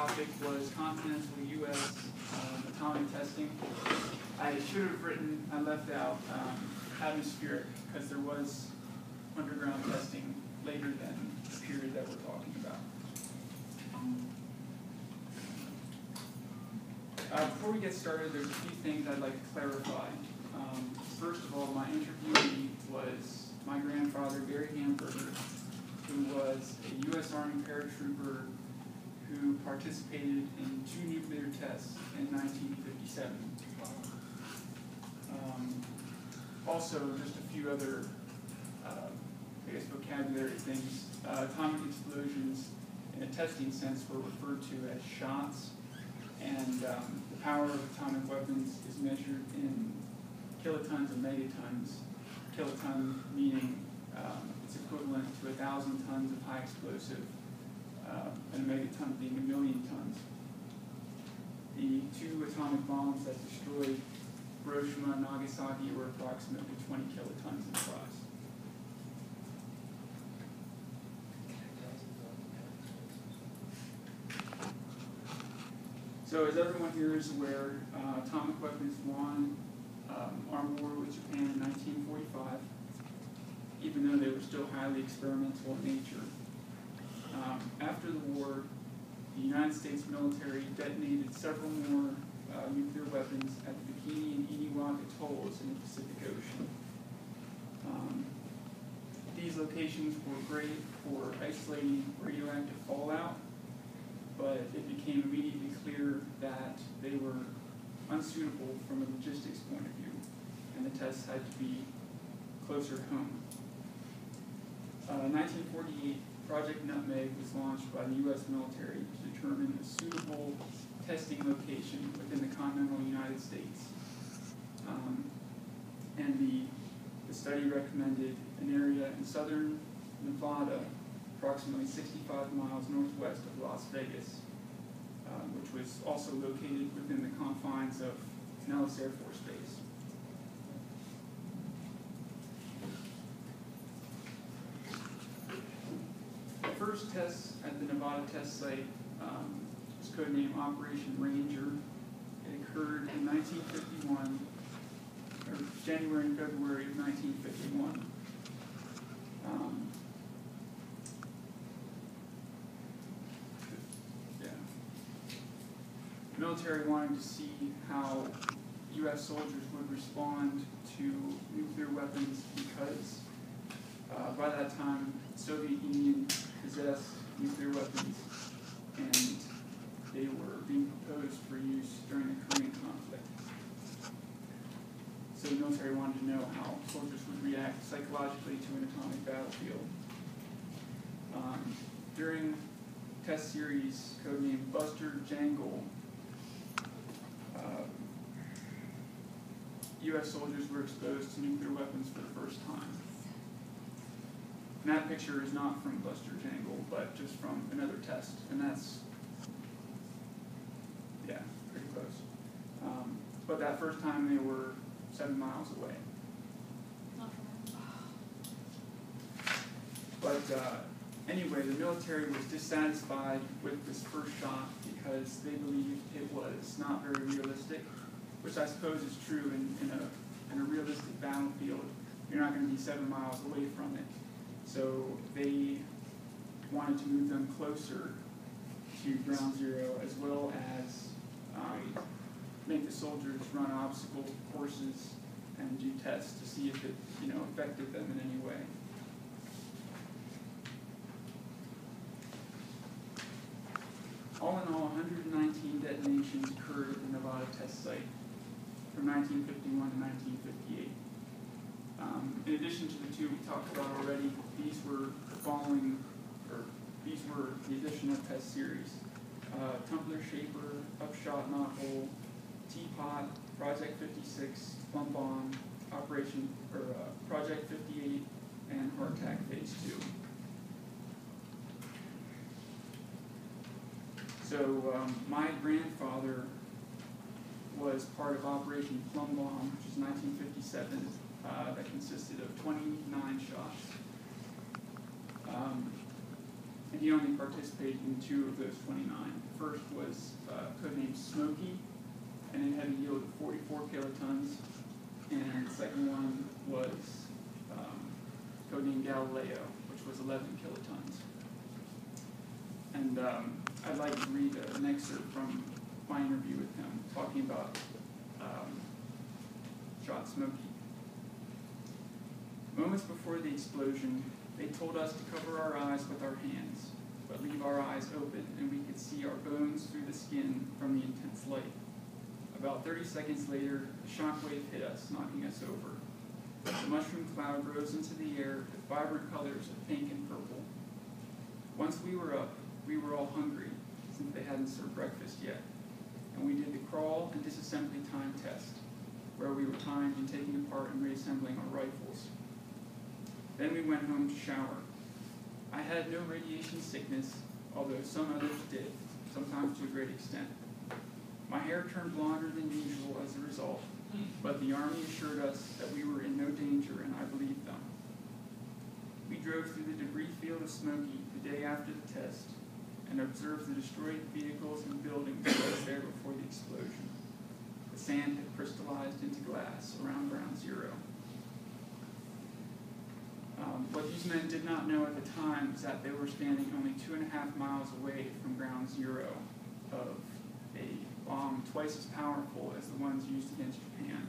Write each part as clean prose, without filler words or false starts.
topic was continental U.S. Atomic testing. I should have written, I left out atmospheric because there was underground testing later than the period that we're talking about. Before we get started, there's a few things I'd like to clarify. First of all, my interviewee was my grandfather, Gary Hamburger, who was a U.S. Army paratrooper who participated in 2 nuclear tests in 1957. Also, just a few other, vocabulary things. Atomic explosions, in a testing sense, were referred to as shots, and the power of atomic weapons is measured in kilotons and megatons. Kiloton meaning it's equivalent to 1,000 tons of high explosive, and a megaton being 1,000,000 tons. The 2 atomic bombs that destroyed Hiroshima and Nagasaki were approximately 20 kilotons in size. So as everyone here is aware, atomic weapons won armed war with Japan in 1945, even though they were still highly experimental in nature. After the war, the United States military detonated several more nuclear weapons at the Bikini and Eniwak atolls in the Pacific Ocean. These locations were great for isolating radioactive fallout, but it became immediately clear that they were unsuitable from a logistics point of view, and the tests had to be closer home. In 1948, Project Nutmeg was launched by the U.S. military to determine a suitable testing location within the continental United States. And the study recommended an area in southern Nevada, approximately 65 miles northwest of Las Vegas, which was also located within the confines of Nellis Air Force Base. The first test at the Nevada test site was codenamed Operation Ranger. It occurred in 1951, or January and February of 1951. The military wanted to see how U.S. soldiers would respond to nuclear weapons because by that time the Soviet Union possessed nuclear weapons and they were being proposed for use during the Korean conflict. So the military wanted to know how soldiers would react psychologically to an atomic battlefield. During test series codenamed Buster Jangle, U.S. soldiers were exposed to nuclear weapons for the first time. And that picture is not from Buster Jangle, but just from another test, and that's, yeah, pretty close. But that first time they were 7 miles away. But anyway, the military was dissatisfied with this first shot because they believed it was not very realistic, which I suppose is true in a realistic battlefield. You're not going to be 7 miles away from it. So they wanted to move them closer to ground zero, as well as make the soldiers run obstacle courses and do tests to see if it affected them in any way. All in all, 119 detonations occurred at the Nevada test site from 1951 to 1958. In addition to the 2 we talked about already, these were the additional test series. Tumbler Shaper, Upshot Knothole, Teapot, Project 56, Plum Bomb, Project 58, and Hardtack Phase 2. So my grandfather was part of Operation Plum Bomb, which was 1957, that consisted of 29 shots. and he only participated in 2 of those 29. The first was codenamed Smoky, and it had a yield of 44 kilotons, and the second one was codenamed Galileo, which was 11 kilotons. And I'd like to read an excerpt from my interview with him, talking about Shot Smoky. Moments before the explosion, they told us to cover our eyes with our hands, but leave our eyes open, and we could see our bones through the skin from the intense light. About 30 seconds later, a shock wave hit us, knocking us over. The mushroom cloud rose into the air with vibrant colors of pink and purple. Once we were up, we were all hungry, since they hadn't served breakfast yet, and we did the crawl and disassembly time test, where we were timed and taking apart and reassembling our rifles. Then we went home to shower. I had no radiation sickness, although some others did, sometimes to a great extent. My hair turned blonder than usual as a result, but the Army assured us that we were in no danger, and I believed them. We drove through the debris field of Smoky the day after the test and observed the destroyed vehicles and buildings that was there before the explosion. The sand had crystallized into glass around Ground Zero. What these men did not know at the time is that they were standing only 2.5 miles away from Ground Zero of a bomb twice as powerful as the ones used against Japan.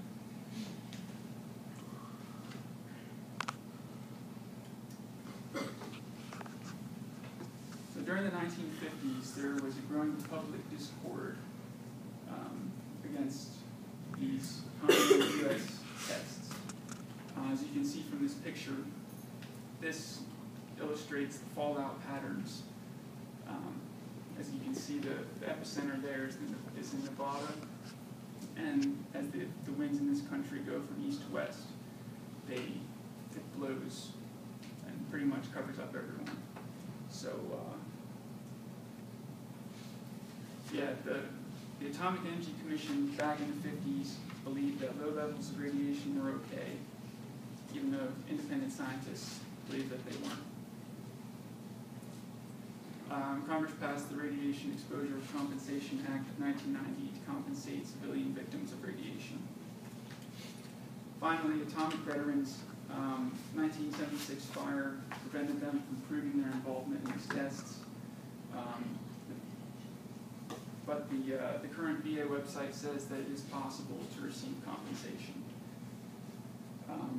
So during the 1950s, there was a growing public discord against these continental U.S. tests. As you can see from this picture, this illustrates the fallout patterns. As you can see, the epicenter there is in Nevada, and as the winds in this country go from east to west, it blows and pretty much covers up everyone. So, the Atomic Energy Commission back in the 50s believed that low levels of radiation were okay, even though independent scientists believed that they weren't. Congress passed the Radiation Exposure Compensation Act of 1990 to compensate civilian victims of radiation. Finally, atomic veterans, 1976 fire prevented them from proving their involvement in these tests. But the current VA website says that it is possible to receive compensation.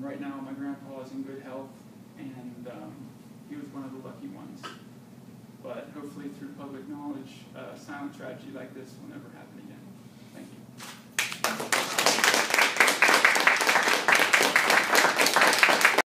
Right now, my grandpa is in good health, and he was one of the lucky ones. But hopefully through public knowledge, a silent tragedy like this will never happen again.